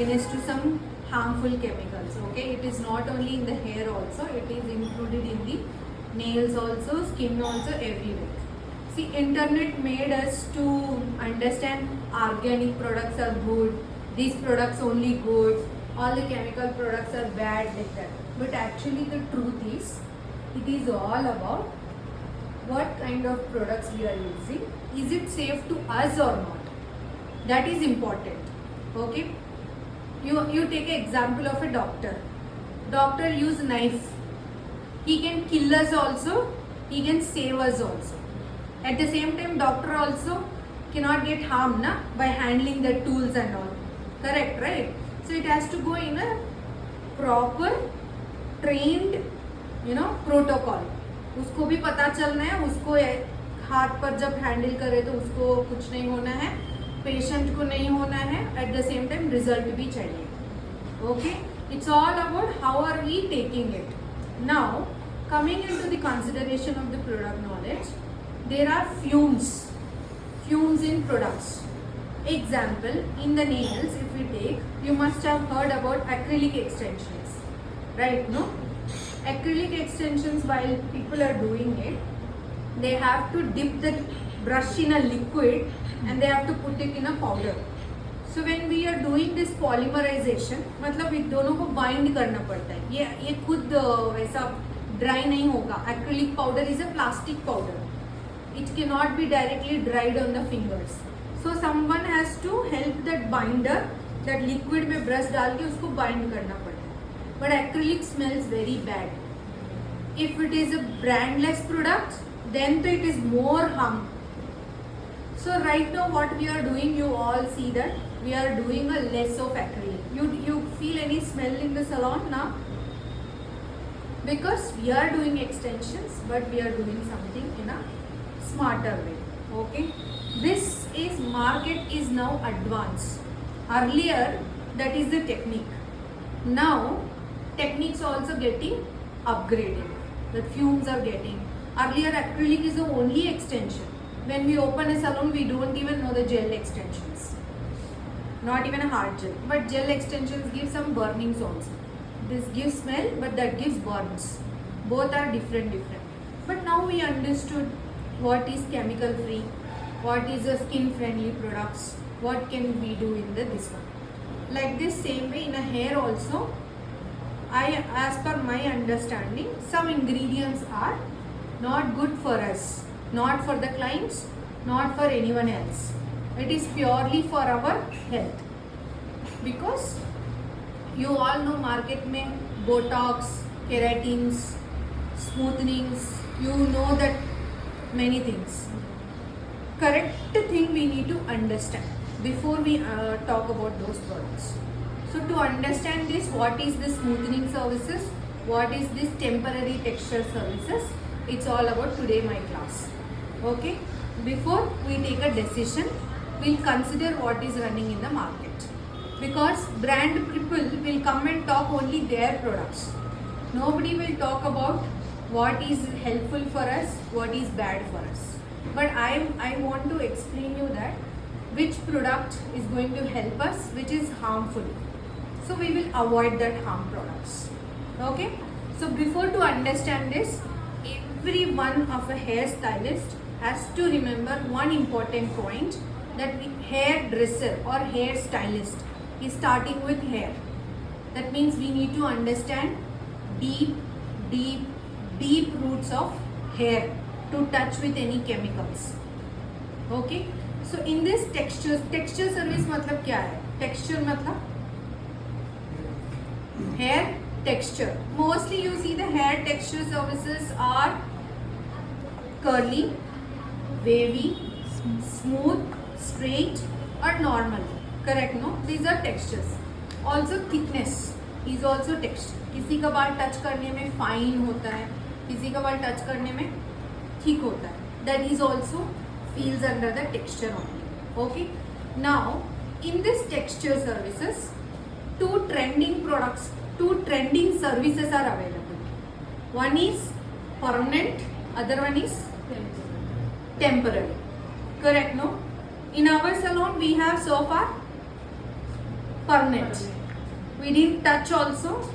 against to some harmful chemicals. Okay, it is not only in the hair also, it is included in the nails also, skin also, everywhere. See, internet made us to understand organic products are good, these products only good, all the chemical products are bad, like that. But actually the truth is, it is all about what kind of products we are using. Is it safe to us or not? That is important. Okay, you take an example of a doctor. Doctor use knife. He can kill us also, he can save us also. At the same time, doctor also cannot get harmed by handling the tools and all. Correct, right? So it has to go in a proper trained protocol. उसको भी पता चलना है, उसको हाथ पर जब handle करे तो उसको कुछ नहीं होना है, पेशेंट को नहीं होना है, at the same time result भी चाहिए. Okay, it's all about how are we taking it. Now coming into the consideration of the product knowledge, there are fumes in products. Example, in the nails, if we take, you must have heard about acrylic extensions, right? No, acrylic extensions, while people are doing it, they have to dip the brush in a liquid and they have to put it in a powder. So when we are doing this polymerization, मतलब इन दोनों को bind करना पड़ता है. ये खुद वैसा dry नहीं होगा. Acrylic powder is a plastic powder. It cannot be directly dried on the fingers. So someone has to help that binder, that liquid में brush डाल के उसको bind करना पड़ता है. But acrylic smells very bad. If it is a brandless product, then it is more harm. So right now what we are doing, you all see that we are doing a less of acrylic. You feel any smell in the salon now? Because we are doing extensions, but we are doing something in a smarter way. Okay, this is market is now advanced. Earlier that is the technique. Now techniques also getting upgraded. The fumes are getting. Earlier acrylic is the only extension. When we open a salon, we don't even know the gel extensions, not even a hard gel. But gel extensions give some burnings also. This gives smell, but that gives burns. Both are different. But now we understood what is chemical free, what is a skin friendly products, what can we do in this one. Like this same way in a hair also, as per my understanding, some ingredients are not good for us, not for the clients, not for anyone else. It is purely for our health. Because you all know market में Botox, keratins, smoothενings, you know that many things. Correct thing we need to understand before we talk about those products. So to understand this, what is this smoothening services, what is this temporary texture services, it's all about today my class. Okay, before we take a decision, we'll consider what is running in the market. Because brand people will come and talk only their products. Nobody will talk about what is helpful for us, what is bad for us. But I want to explain you that which product is going to help us, which is harmful. So we will avoid that harm products. Okay. So before to understand this, every one of a hairstylist has to remember one important point, that hairdresser or hairstylist is starting with hair. That means we need to understand deep roots of hair to touch with any chemicals. Okay, so in this texture service मतलब क्या है? Texture मतलब hair texture. Mostly you see the hair texture services are curly, wavy, smooth, straight or normal. Correct, no? These are textures. Also thickness is also texture. किसी का बाल touch करने में fine होता है, किसी का बाल टच करने में थिक होता है. That is also feels under the texture only. Okay. Now in this texture services, two trending services are available. One is permanent, other one is temporary. Correct, no? In our salon we have so far permanent. We didn't touch also,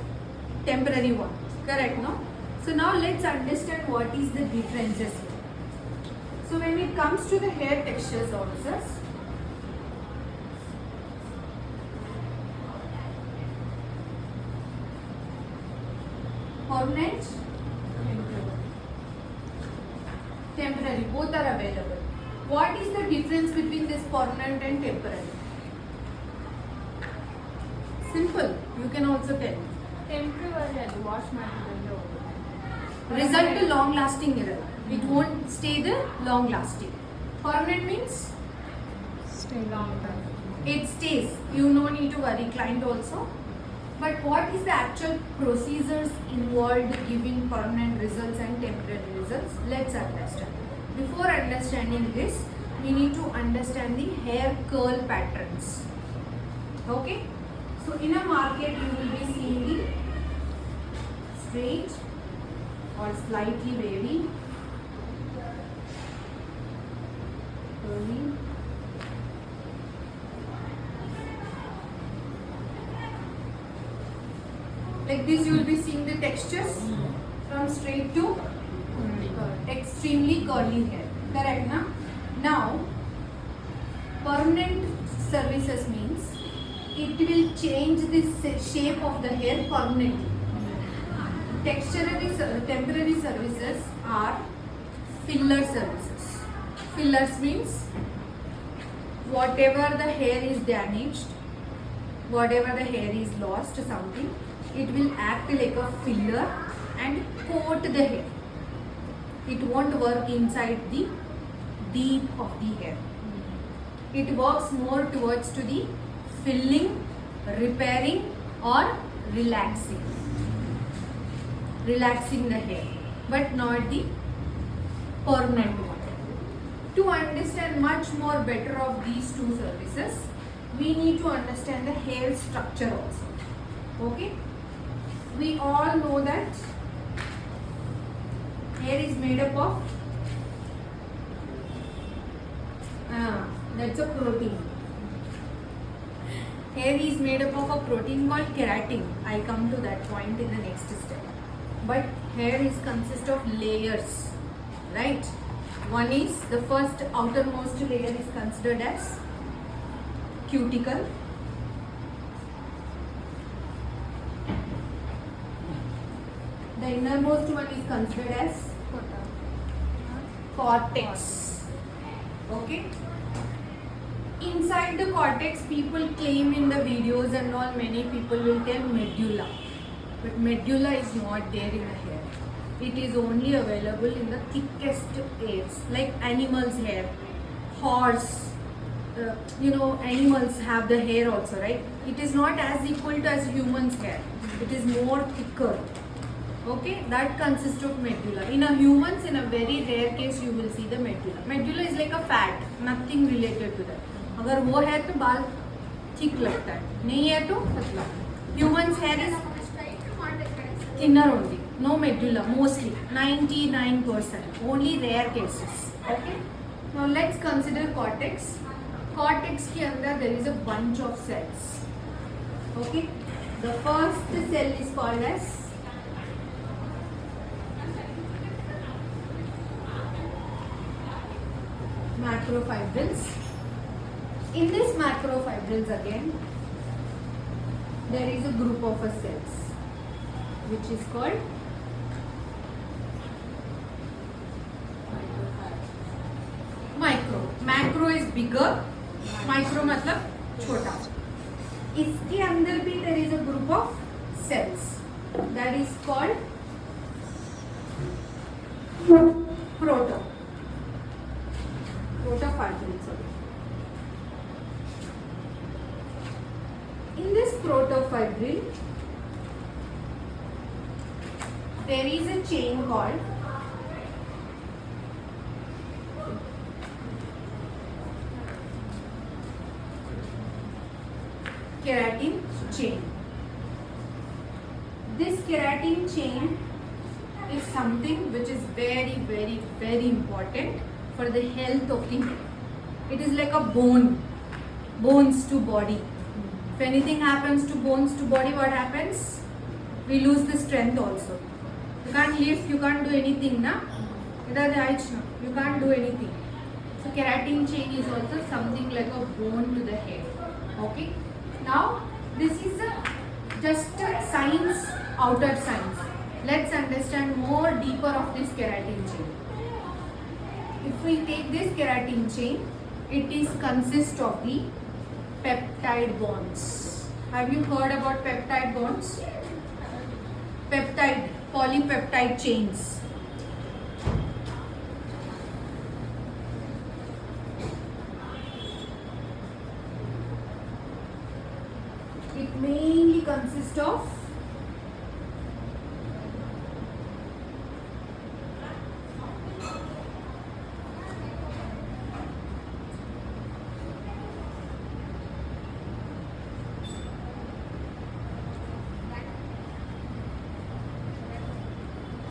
temporary one. Correct, no? So now let's understand what is the differences here. So when it comes to the hair textures also, permanent, temporary, both are available. What is the difference between this permanent and temporary? Simple, you can also tell. Temporary wash material. Result long lasting error. It won't stay the long lasting. Permanent means Stay long time. it stays. You no need to worry, client also. But what is the actual procedures involved giving permanent results and temporary results? Let's understand. Before understanding this, we need to understand the hair curl patterns. Okay? So in a market, you will be seeing the straight or slightly wavy, curly, like this. You will be seeing the textures from straight to extremely curly hair. Correct, na? Now, permanent services means it will change the shape of the hair permanently. Temporary services are filler services. Fillers means whatever the hair is damaged, whatever the hair is lost, something, it will act like a filler and coat the hair. It won't work inside the deep of the hair. It works more towards to the filling, repairing or relaxing the hair, but not the permanent one. To understand much more better of these two services, we need to understand the hair structure also. Okay? We all know that hair is made up of that's a protein. Hair is made up of a protein called keratin. I come to that point in the next step. But hair is consist of layers, right? One is the first outermost layer is considered as cuticle. The innermost one is considered as cortex. Okay? Inside the cortex, people claim in the videos and all, many people will tell medulla. But medulla is not there in the hair. It is only available in the thickest hairs, like animals' hair, horse. Animals have the hair also, right? It is not as equal to as humans' hair. It is more thicker. Okay, that consists of medulla. In a humans, in a very rare case, you will see the medulla. Medulla is like a fat, nothing related to that. अगर वो है तो बाल ठीक लगता है, नहीं है तो पतला. Humans' hair is thinner only, no medulla, mostly 99%. Only rare cases. Okay. Now let's consider cortex. Cortex के अंदर there is a bunch of cells. Okay. The first cell is called as macrofibrils. In this macrofibrils again, there is a group of cells which is called micro. Macro is bigger, micro मतलब छोटा. इसके अंदर भी there is a group of cells that is called protofibrils. In this protofibril, there is a chain called keratin chain. This keratin chain is something which is very, very, very important for the health of the hair. It is like a bones to body. If anything happens to bones to body, what happens? We lose the strength also. You can't lift, you can't do anything, na? You can't do anything. So keratin chain is also something like a bone to the hair. Okay. Now this is just a science, outer science. Let's understand more deeper of this keratin chain. If we take this keratin chain, it is consist of the peptide bonds. Have you heard about peptide bonds? Peptide, polypeptide chains. It mainly consists of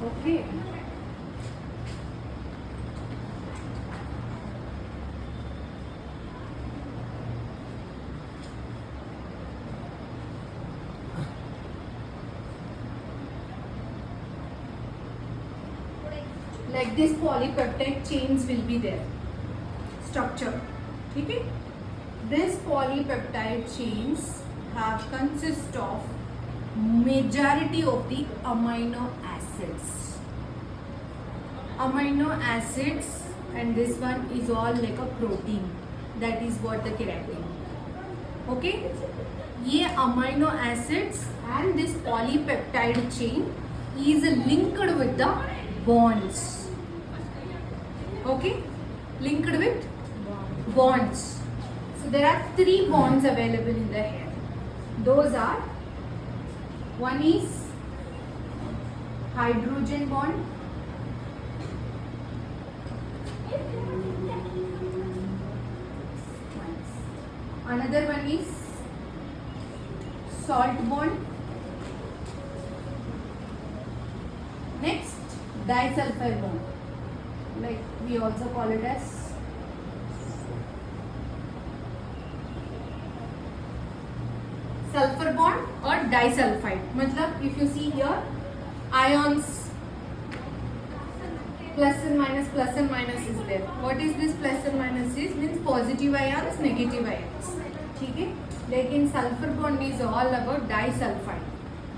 okay. Like this polypeptide chains will be there. Structure. Okay? This polypeptide chains have consist of majority of the amino acids. Amino acids, and this one is all like a protein. That is what the keratin. Okay? ये amino acids and this polypeptide chain is linked with the bonds. Okay? Linked with bonds. So there are 3 bonds available in the hair. Those are, one is hydrogen bond, another one is salt bond, next disulfide bond, like we also call it as sulfur bond or disulfide. Matlab, if you see here, ions plus and minus is there. What is this plus and minus is? Means positive ions, negative ions. ठीक है? लेकिन sulfur bond is all about disulfide.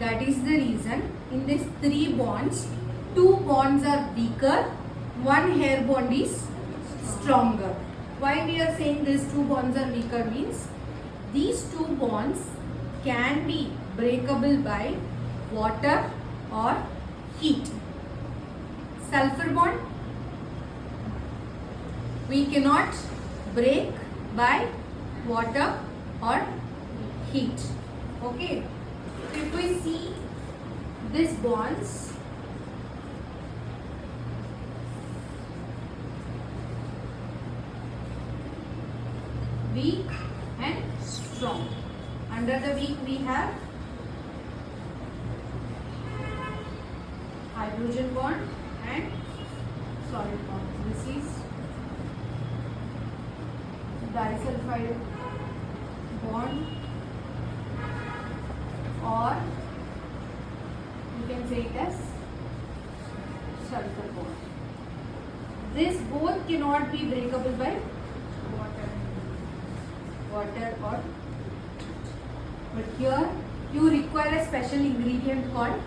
That is the reason in these 3 bonds, 2 bonds are weaker, 1 hair bond is stronger. Why we are saying these 2 bonds are weaker means these 2 bonds can be breakable by water or heat. Sulfur bond we cannot break by water or heat. Okay. If we see these bonds, weak and strong. Under the weak we have hydrogen bond and solid bond. This is disulfide bond, or you can say it as sulfur bond. This both cannot be breakable by water or, but here you require a special ingredient called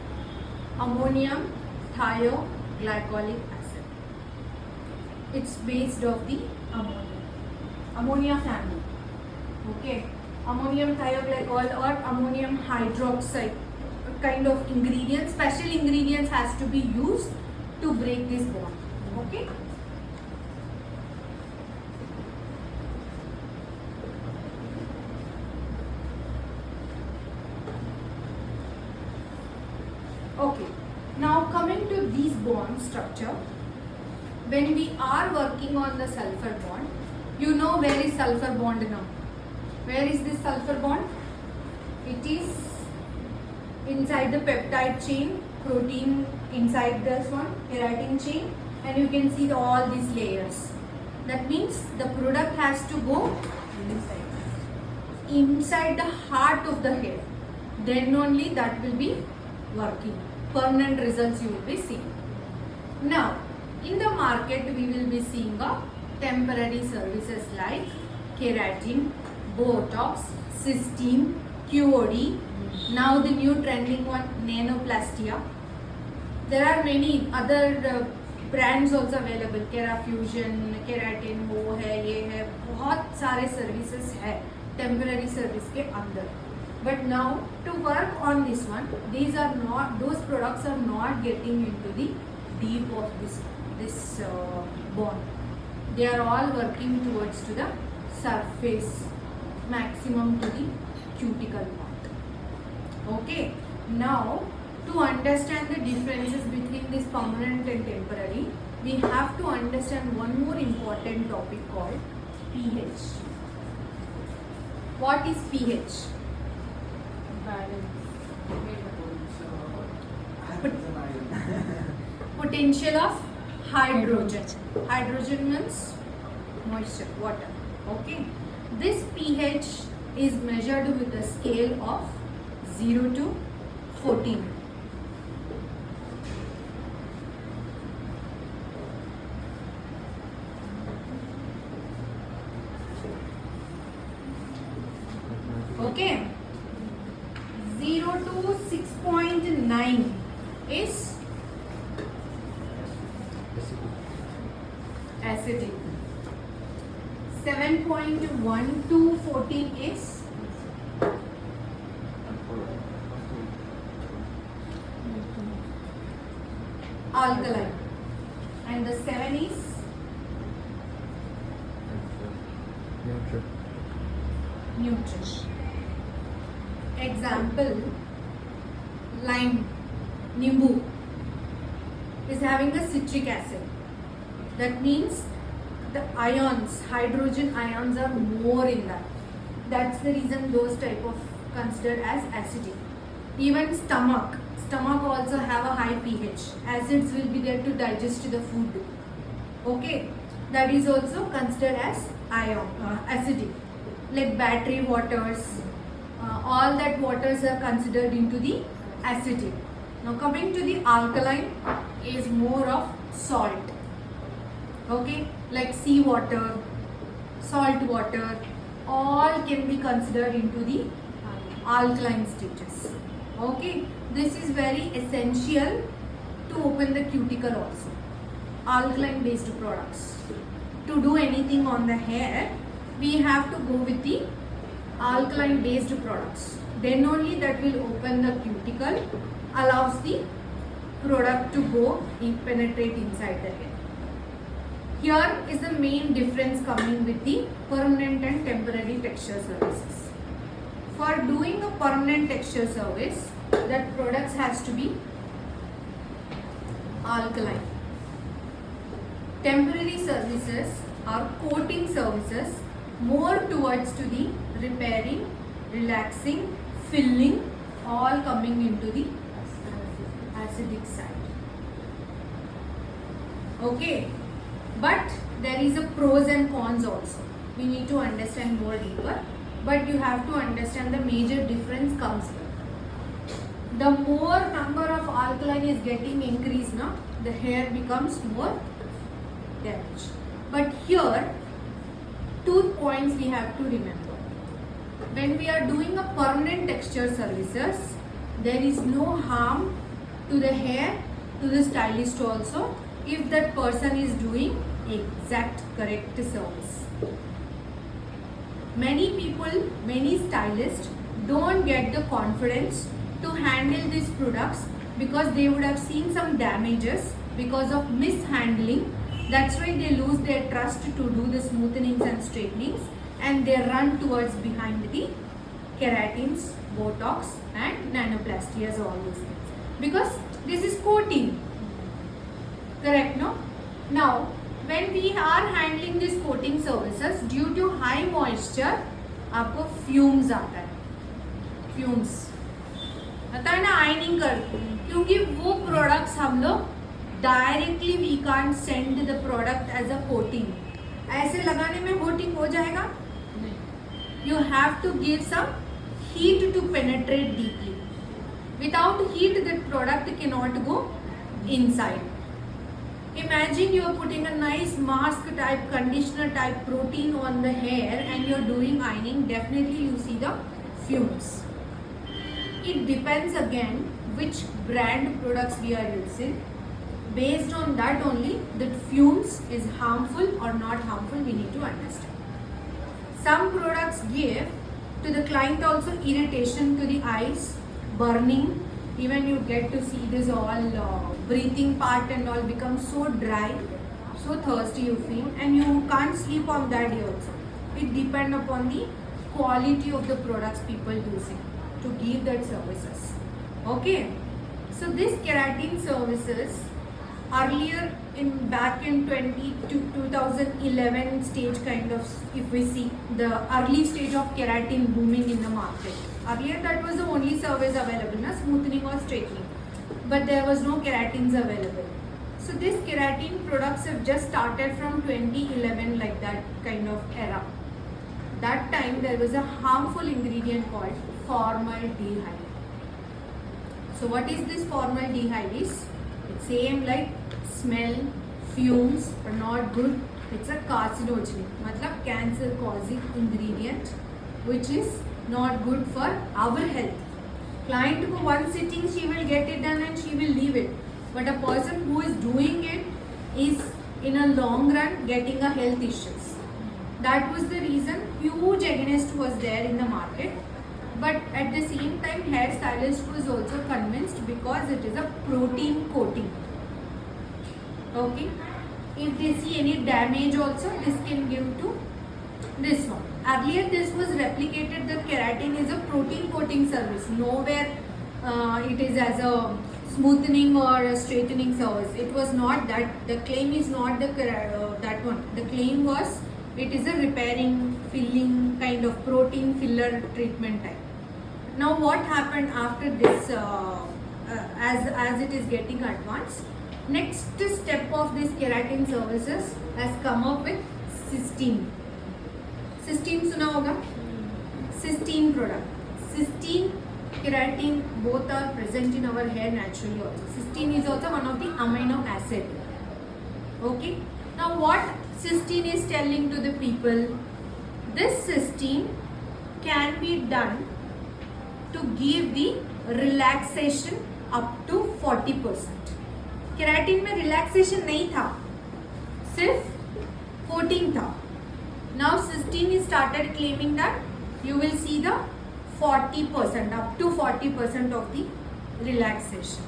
ammonium thioglycolic acid. It's based off the ammonia family. Okay, ammonium thioglycol or ammonium hydroxide kind of ingredients, special ingredients has to be used to break this bond. Okay. Okay, now coming to these bond structure, when we are working on the sulfur bond, you know where is sulfur bond now? Where is this sulfur bond? It is inside the peptide chain, protein inside this one, keratin chain, and you can see all these layers. That means the product has to go inside the heart of the hair, then only that will be working. Permanent results you will be seeing. Now in the market we will be seeing a temporary services like keratin, Botox, cysteine, QOD. Now the new trending one, nanoplastia. There are many other brands also available, Kerafusion, keratin, वो है, ये है, बहुत सारे services है temporary service के अंदर. But now to work on this one, those products are not getting into the deep of this bone. They are all working towards to the surface, maximum to the cuticle part. Okay, now to understand the differences between this permanent and temporary, we have to understand one more important topic called pH. What is pH? Potential of hydrogen. Hydrogen means moisture, water. Okay. This pH is measured with a scale of 0 to 14. Okay. 0 to 6.9 is acidic. 7.1 to 14 is alkaline, and the 7 is neutral. Example, lime, nimbu is having a citric acid. That means the ions, hydrogen ions are more in that. That's the reason those type of considered as acidic. Even stomach also have a high pH. Acids will be there to digest the food. Okay, that is also considered as acidic. Like battery waters, all that waters are considered into the acidic. Now coming to the alkaline is more of salt. Okay, like sea water, salt water, all can be considered into the alkaline stages. Okay, this is very essential to open the cuticle also. Alkaline based products. To do anything on the hair, we have to go with the alkaline based products. Then only that will open the cuticle, allows the product to go penetrate inside the hair. Here is the main difference coming with the permanent and temporary texture services. For doing a permanent texture service, that products has to be alkaline. Temporary services are coating services, more towards to the repairing, relaxing, filling, all coming into the acidic side. Okay, but there is a pros and cons also. We need to understand more deeper, but you have to understand the major difference comes here. The more number of alkaline is getting increased now, the hair becomes more damaged. But here, 2 points we have to remember. When we are doing a permanent texture services, there is no harm to the hair, to the stylist also, if that person is doing exact correct service. Many people, many stylists don't get the confidence to handle these products because they would have seen some damages because of mishandling. That's why they lose their trust to do the smoothенings and straightenings, and they run towards behind the keratins, Botox and nanoplastias, all those things. Because this is coating. Correct, no? Now, when we are handling this coating services, due to high moisture, आपको fumes आता है. Fumes. आता है ना, ironing कर, क्योंकि वो products हम लोग directly we can't send the product as a coating. ऐसे लगाने में कोटिंग हो जाएगा? you have to give some heat to penetrate deeply. Without heat, the product cannot go inside. Imagine you are putting a nice mask type, conditioner type protein on the hair and you are doing ironing, definitely you see the fumes. It depends again which brand products we are using. Based on that only, that fumes is harmful or not harmful, we need to understand. Some products give to the client also irritation to the eyes, burning, even you get to see this all breathing part and all become so dry, so thirsty you feel, and you can't sleep on that day also. It depends upon the quality of the products people using to give that services. Okay, so this keratin services earlier back in 2011 stage kind of, if we see the early stage of keratin booming in the market. Earlier that was the only service available, na, smoothening or straightening, but there was no keratins available. So this keratin products have just started from 2011, like that kind of era. That time there was a harmful ingredient called formaldehyde. So what is this formaldehyde? It's same like smell, fumes, but not good. It's a carcinogenic, matlab cancer causing ingredient, which is not good for our health. Client ko one sitting she will get it done and she will leave it, but a person who is doing it is in a long run getting a health issues. That was the reason huge against was there in the market, but at the same time hair stylist was also convinced because it is a protein coating. Okay, if they see any damage also, this can give to this one. Earlier this was replicated that keratin is a protein coating service. Nowhere it is as a smoothening or a straightening service. It was not that. The claim is not the that one. The claim was it is a repairing, filling kind of protein filler treatment type. Now what happened after this as it is getting advanced? Next step of this keratin services has come up with cysteine. Cysteine सुना होगा? Cysteine product. Cysteine, keratin, both are present in our hair naturally also. Cysteine is also one of the amino acid. Okay. Now what cysteine is telling to the people? This cysteine can be done to give the relaxation up to 40%. Keratin में relaxation नहीं था, सिर्फ coating था. Now cysteine started claiming that you will see the 40%, up to 40% of the relaxation.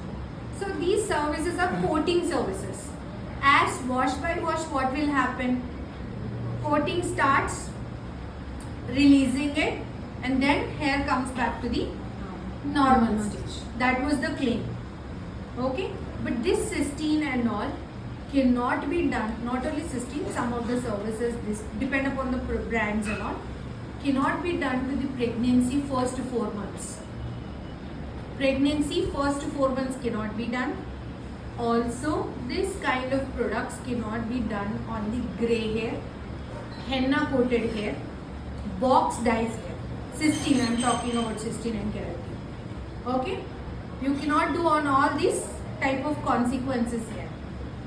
So these services are coating services. As wash by wash, what will happen? Coating starts releasing it and then hair comes back to the normal stage. That was the claim. Okay, but this cysteine and all cannot be done. Not only cysteine, some of the services, this depend upon the brands and all, cannot be done with the pregnancy first 4 months. Pregnancy first 4 months cannot be done. Also, this kind of products cannot be done on the grey hair, henna coated hair, box dyes hair. Cysteine, I am talking about cysteine and keratin. Okay, you cannot do on all these type of consequences here.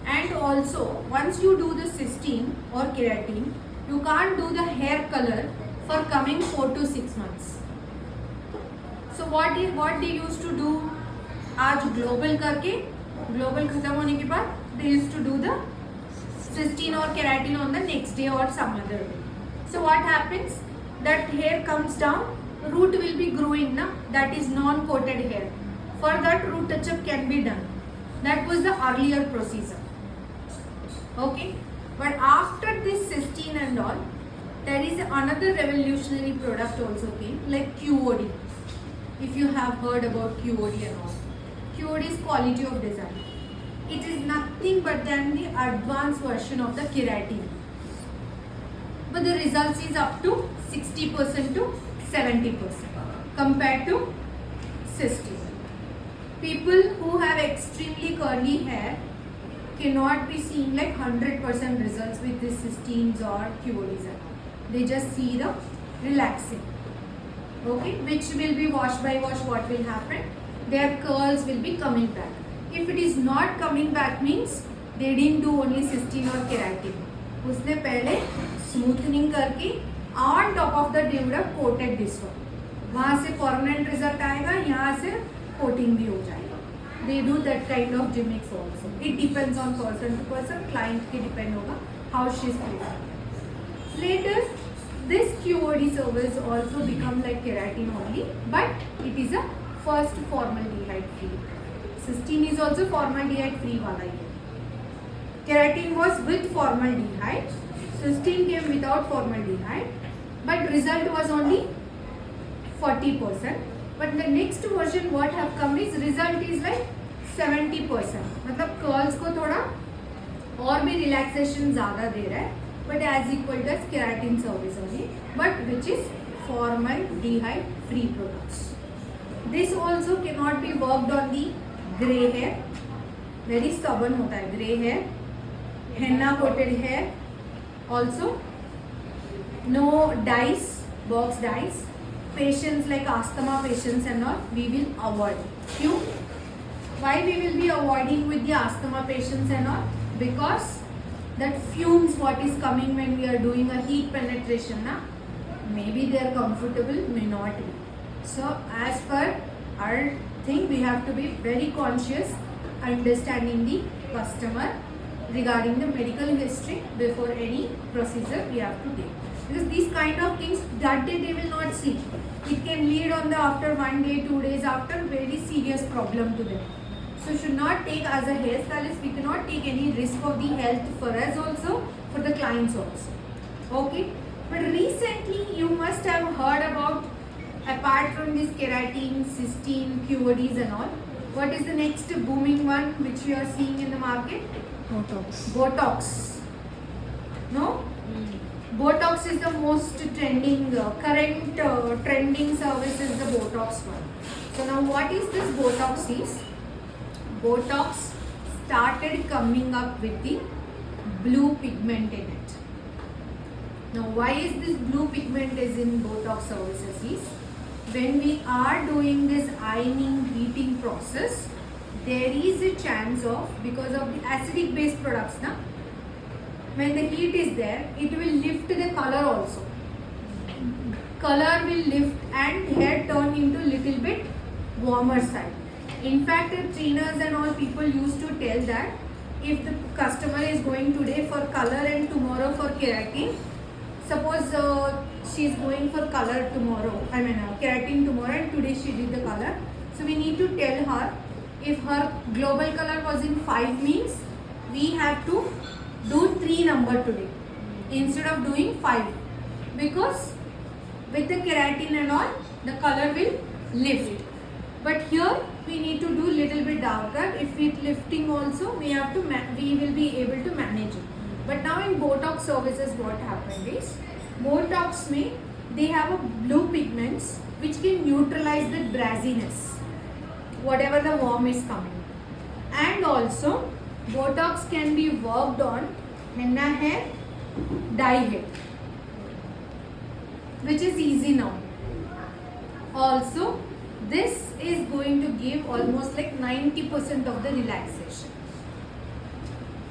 And also, once you do the cysteine or keratin, you can't do the hair color for coming 4 to 6 months. So what they used to do? आज global करके global खत्म होने के बाद they used to do the cysteine or keratin on the next day or some other day. So what happens? That hair comes down, root will be growing, na? That is non-coated hair. For that, root touch-up can be done. That was the earlier procedure. Okay, but after this cysteine and all, there is another revolutionary product also came, like QOD. If you have heard about QOD and all, QOD is quality of design. It is nothing but than the advanced version of the keratin. But the results is up to 60% to 70% compared to cysteine. People who have extremely curly hair cannot be seeing like 100% results with the cysteines or QODs and all. They just see the relaxing. Okay, which will be wash by wash, what will happen? Their curls will be coming back. If it is not coming back means they didn't do only cysteine or keratin. उसने पहले smoothening करके on top of the they would have coated this one. वहाँ से permanent result आएगा, यहाँ से coating भी हो जाएगा. They do that kind of gimmicks also. It depends on person to person. Client की depend होगा how she is preferring. Later, this QOD service also become like keratin only, but it is a first formaldehyde free. Cysteine is also formaldehyde free वाला ही है. Keratin was with formaldehyde. Cysteine came without formaldehyde, but result was only 40%. But the next version what have come is result is like 70%. मतलब curls को थोड़ा और भी relaxation ज़्यादा दे रहा है, but as equal as keratin service only, but which is formaldehyde free products. This also cannot be worked on the grey hair. Very stubborn होता है grey hair, henna coated hair. Also, no dyes, box dyes. Patients like asthma patients and all, we will avoid. क्यों? Why we will be avoiding with the asthma patients and all? Because that fumes what is coming when we are doing a heat penetration, na? Maybe they are comfortable, may not be. So as per our thing, we have to be very conscious, understanding the customer regarding the medical history before any procedure we have to take. Because these kind of things that day they will not see. It can lead on the after 1 day, 2 days after very serious problem to them. So should not take as a hairstylist, we cannot take any risk of the health for us also, for the clients also. Okay. But recently you must have heard about, apart from this keratin, cysteine, QODs and all, what is the next booming one which we are seeing in the market? Botox. Botox. No? Botox is the most trending, current trending service is the Botox one. So now what is this Botox is? Botox started coming up with the blue pigment in it. Now why is this blue pigment is in Botox services is, when we are doing this ironing heating process, there is a chance of, because of the acidic based products, na, when the heat is there, it will lift the color also. Color will lift and hair turn into little bit warmer side. In fact, trainers and all people used to tell that if the customer is going today for color and tomorrow for keratin, suppose she is going for color tomorrow, keratin tomorrow and today she did the color. So we need to tell her, if her global color was in 5 means, we have to do 3 number today instead of doing 5, because with the keratin and all the color will lift, but here we need to do little bit darker. If it lifting also, we have to we will be able to manage it. But now in Botox services what happened is, Botox में they have a blue pigments which can neutralize the drowsiness, whatever the worm is coming. And also Botox can be worked on henna hair, dye hair, which is easy now. Also, this is going to give almost like 90% of the relaxation.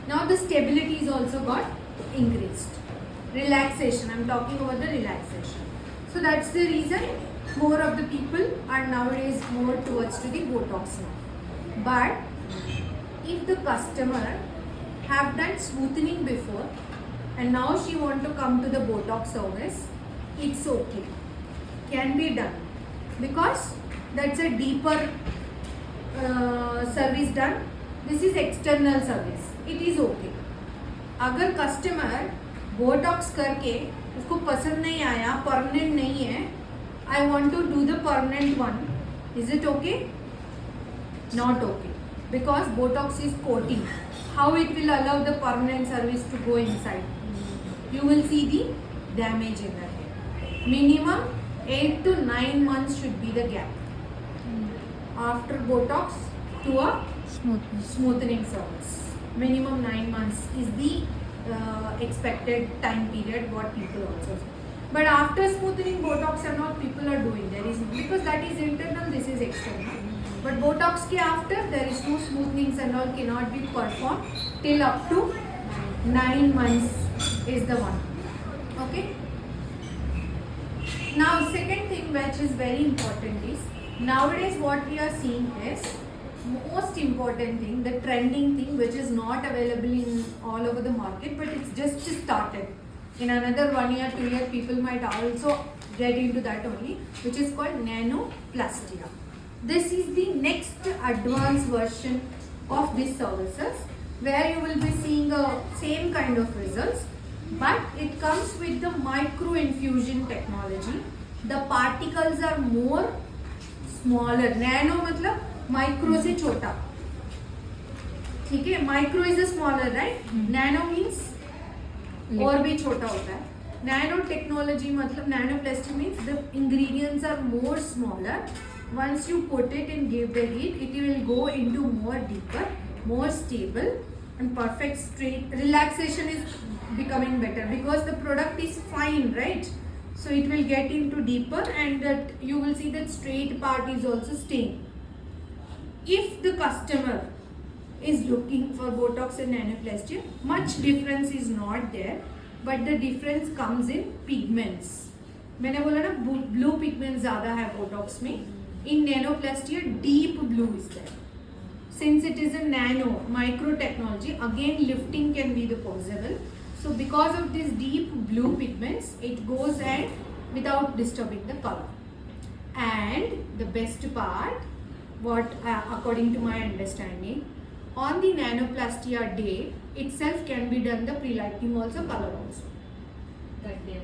Now the stability is also got increased. Relaxation, I am talking about the relaxation. So that's the reason more of the people are nowadays more towards to the Botox now. But if the customer have done smoothening before and now she want to come to the Botox service, it's okay, can be done, because that's a deeper service done. This is external service, it is okay. अगर customer Botox करके उसको पसंद नहीं आया, permanent नहीं है, I want to do the permanent one, is it okay? Not okay, because Botox is coating. How it will allow the permanent service to go inside? You will see the damage in the hair. Minimum 8 to 9 months should be the gap after Botox to a smoothening service. Minimum 9 months is the expected time period what people also say. But after smoothening Botox and all, people are doing. There is, because that is internal, this is external. But Botox ke after, there is no smoothings and all cannot be performed till up to 9 months is the one. Okay. Now second thing which is very important is, nowadays what we are seeing is most important thing, the trending thing which is not available in all over the market, but it's just started. In another 1 year, 2 year, people might also get into that only, which is called nanoplastia. This is the next advanced version of these services, where you will be seeing the same kind of results, but it comes with the micro infusion technology. The particles are more smaller. Nano मतलब micro से छोटा. ठीक है, micro is the smaller, right? Nano means और भी छोटा होता है. Nano technology मतलब nanoplastic means the ingredients are more smaller. Once you put it and give the heat, it will go into more deeper, more stable and perfect straight. Relaxation is becoming better because the product is fine, right? So it will get into deeper, and that you will see that straight part is also staying. If the customer is looking for Botox and nanoplastia, much difference is not there, but the difference comes in pigments. मैंने बोला ना blue pigments ज़्यादा है Botox में. In nanoplastia, deep blue is there. Since it is a nano micro technology, again lifting can be the possible. So because of this deep blue pigments, it goes and without disturbing the color. And the best part, what according to my understanding, on the nanoplastia day itself can be done the pre-lighting also, color also. That day.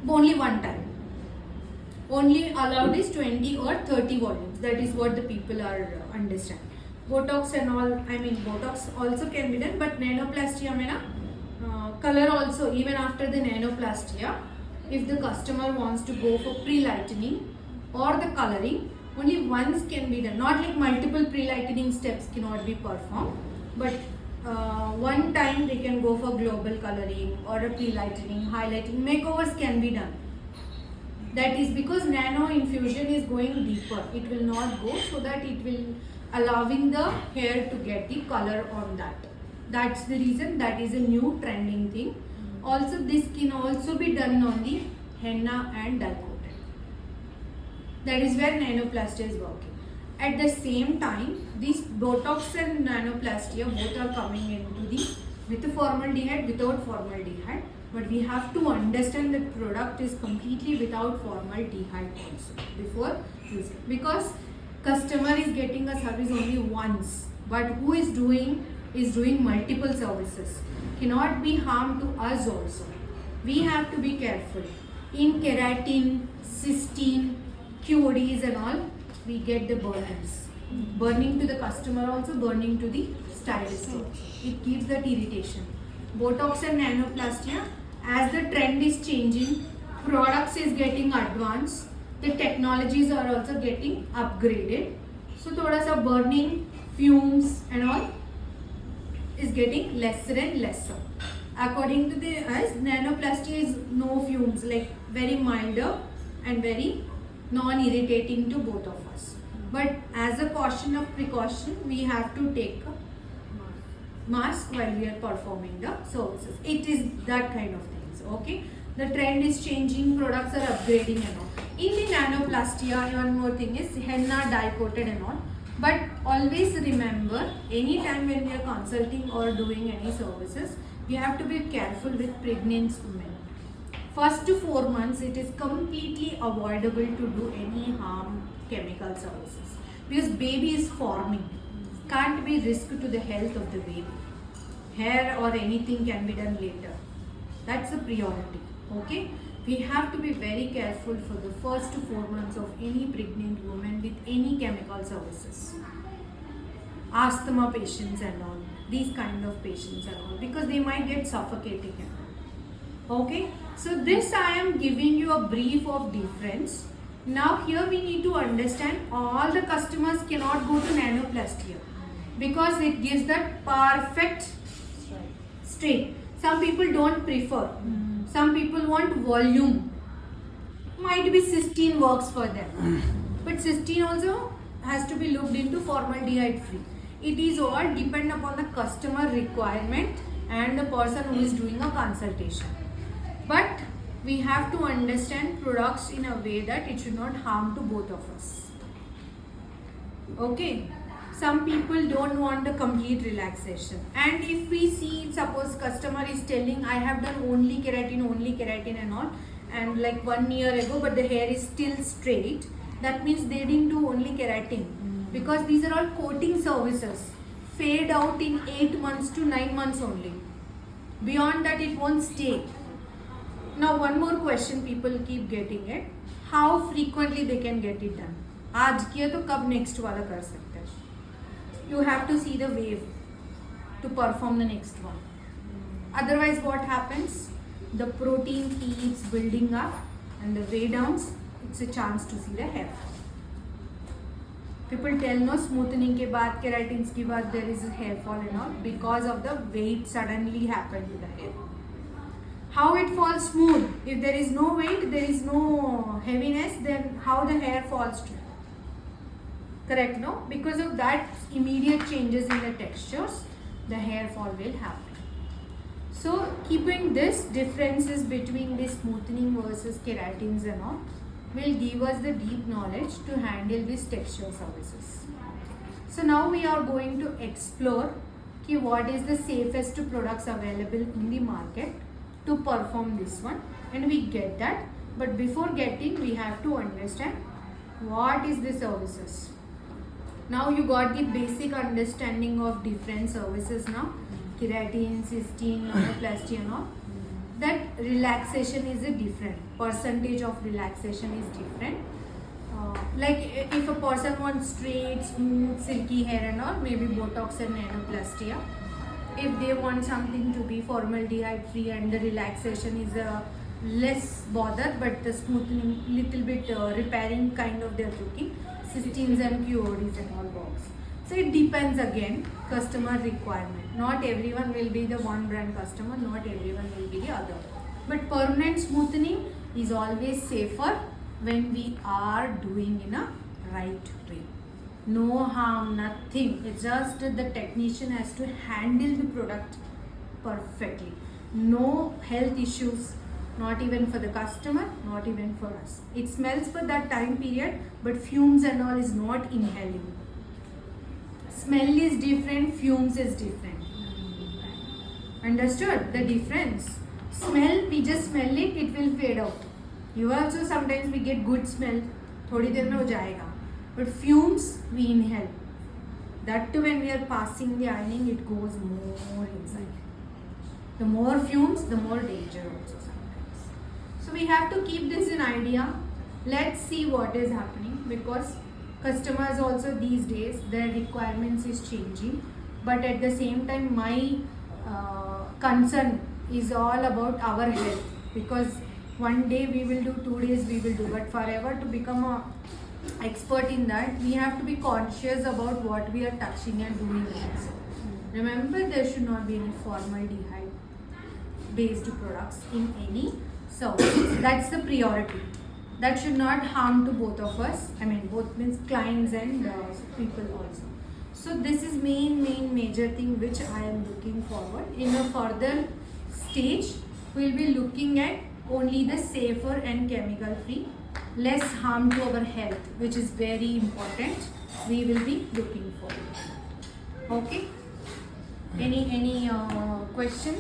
Only one time. Only allowed is 20 or 30 volumes. That is what the people are understand. Botox and all, I mean Botox also can be done, but nanoplastia mein na color also, even after the nanoplastia, if the customer wants to go for pre-lightening or the coloring, only once can be done. Not like multiple pre-lightening steps cannot be performed, but one time they can go for global coloring or a pre-lightening, highlighting, makeovers can be done. That is because nano infusion is going deeper. It will not go, so that it will allowing the hair to get the color on that. That's the reason that is a new trending thing. Also, this can also be done on the henna and dye coated. That is where nanoplastia is working. At the same time, these Botox and nanoplastia both are coming into the with formaldehyde, without formaldehyde. But we have to understand that product is completely without formaldehyde also before using, because customer is getting a service only once, but who is doing multiple services, cannot be harm to us also. We have to be careful. In keratin, cysteine, QODs and all, we get the burnings. Burning to the customer also, burning to the stylist also. It gives that irritation. Botox and nanoplastia, as the trend is changing, products is getting advanced, the technologies are also getting upgraded. So thoda sa burning, fumes and all is getting lesser and lesser. According to the nanoplastia is no fumes, like very milder and very non-irritating to both of us. But as a caution of precaution, we have to take a mask while we are performing the services. It is that kind of things. Okay, the trend is changing, products are upgrading and all. In the nanoplastia, one more thing is henna dye coated and all. But always remember, anytime when we are consulting or doing any services, we have to be careful with pregnant women. First to 4 months, it is completely avoidable to do any harm chemical services, because baby is forming. Can't be risk to the health of the baby. Hair or anything can be done later. That's a priority. Okay, we have to be very careful for the first 4 months of any pregnant woman with any chemical services. Asthma patients and all, these kind of patients and all, because they might get suffocating and all. Okay, so this I am giving you a brief of difference. Now here we need to understand, all the customers cannot go to nanoplastia because it gives that perfect straight. Some people don't prefer. Some people want volume. Might be cysteine works for them, but cysteine also has to be looked into formaldehyde free. It is all depend upon the customer requirement and the person who is doing a consultation. But we have to understand products in a way that it should not harm to both of us. Okay, some people don't want the complete relaxation, and if we see, suppose customer is telling I have done only keratin and all, and like 1 year ago but the hair is still straight, that means they didn't do only keratin, because these are all coating services, fade out in 8 months to 9 months only. Beyond that it won't stay. Now one more question people keep getting it, how frequently they can get it done. आज किया तो कब next वाला कर सकते हैं. You have to see the wave to perform the next one. Otherwise what happens? The protein keeps building up and the way downs, it's a chance to see the hair. People tell no smoothening के बाद keratins के बाद there is a hair fall and all because of the weight suddenly happened to the hair. How it falls smooth? If there is no weight, there is no heaviness, then how the hair falls to? Correct, no? Because of that immediate changes in the textures, the hair fall will happen. So keeping this differences between the smoothening versus keratins and all will give us the deep knowledge to handle these texture services. So now we are going to explore what is the safest products available in the market to perform this one, and we get that. But before getting, we have to understand what is the services. Now you got the basic understanding of different services now, keratin, cysteine, plastia and all. That relaxation is a different, percentage of relaxation is different. Like if a person wants straight, smooth, silky hair and all, maybe Botox and nanoplastia. If they want something to be formaldehyde free and the relaxation is less bother, but the smoothing little bit repairing kind of they're looking, cysteines and QODs and all works. So it depends again, customer requirement. Not everyone will be the one brand customer, not everyone will be the other. But permanent smoothening is always safer when we are doing in a right way. No harm, nothing. It's just the technician has to handle the product perfectly. No health issues, not even for the customer, not even for us. It smells for that time period, but fumes and all is not inhaling. Smell is different, fumes is different. Understood the difference? Smell, we just smell it, it will fade out. You also sometimes we get good smell, थोड़ी देर में हो जाएगा. But fumes we inhale. That too when we are passing the ironing, it goes more inside. The more fumes, the more danger also sometimes. So we have to keep this in idea. Let's see what is happening, because customers also these days their requirements is changing. But at the same time, my concern is all about our health, because one day we will do, 2 days we will do, but forever to become a expert in that, we have to be conscious about what we are touching and doing also. Remember, there should not be any formaldehyde based products in any service. That's the priority. That should not harm to both of us. I mean, both means clients and people also. So this is major thing which I am looking forward. In a further stage, we will be looking at only the safer and chemical free, less harm to our health, which is very important. We will be looking for. Okay. Any question?